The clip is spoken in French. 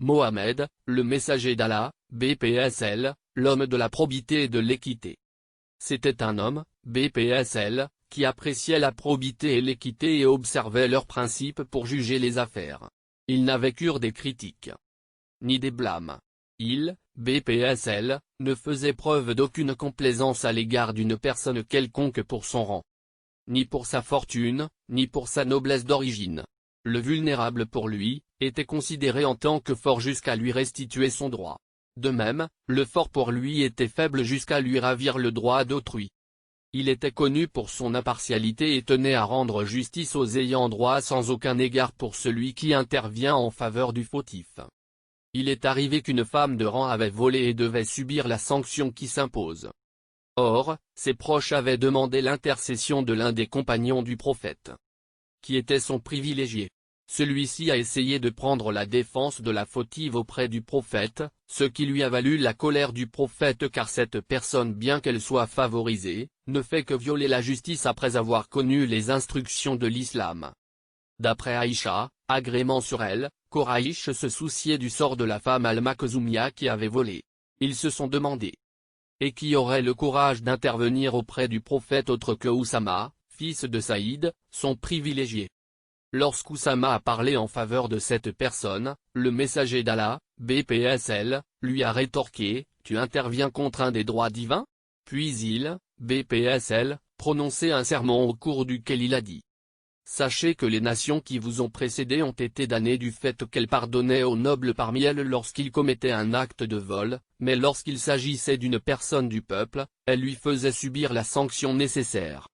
Mohammed, le messager d'Allah, BPSL, l'homme de la probité et de l'équité. C'était un homme, BPSL, qui appréciait la probité et l'équité et observait leurs principes pour juger les affaires. Il n'avait cure des critiques, ni des blâmes. Il, BPSL, ne faisait preuve d'aucune complaisance à l'égard d'une personne quelconque pour son rang, ni pour sa fortune, ni pour sa noblesse d'origine. Le vulnérable pour lui, était considéré en tant que fort jusqu'à lui restituer son droit. De même, le fort pour lui était faible jusqu'à lui ravir le droit d'autrui. Il était connu pour son impartialité et tenait à rendre justice aux ayants droit sans aucun égard pour celui qui intervient en faveur du fautif. Il est arrivé qu'une femme de rang avait volé et devait subir la sanction qui s'impose. Or, ses proches avaient demandé l'intercession de l'un des compagnons du prophète, qui était son privilégié. Celui-ci a essayé de prendre la défense de la fautive auprès du prophète, ce qui lui a valu la colère du prophète car cette personne bien qu'elle soit favorisée, ne fait que violer la justice après avoir connu les instructions de l'islam. D'après Aïcha, agrément sur elle, Koraïch se souciait du sort de la femme Al-Makhzoumia qui avait volé. Ils se sont demandé. Et qui aurait le courage d'intervenir auprès du prophète autre que Oussama, fils de Saïd, son privilégié. Lorsqu'Oussama a parlé en faveur de cette personne, le messager d'Allah, BPSL, lui a rétorqué, « Tu interviens contre un des droits divins ?» Puis il, BPSL, prononçait un sermon au cours duquel il a dit. Sachez que les nations qui vous ont précédé ont été damnées du fait qu'elles pardonnaient aux nobles parmi elles lorsqu'ils commettaient un acte de vol, mais lorsqu'il s'agissait d'une personne du peuple, elles lui faisaient subir la sanction nécessaire.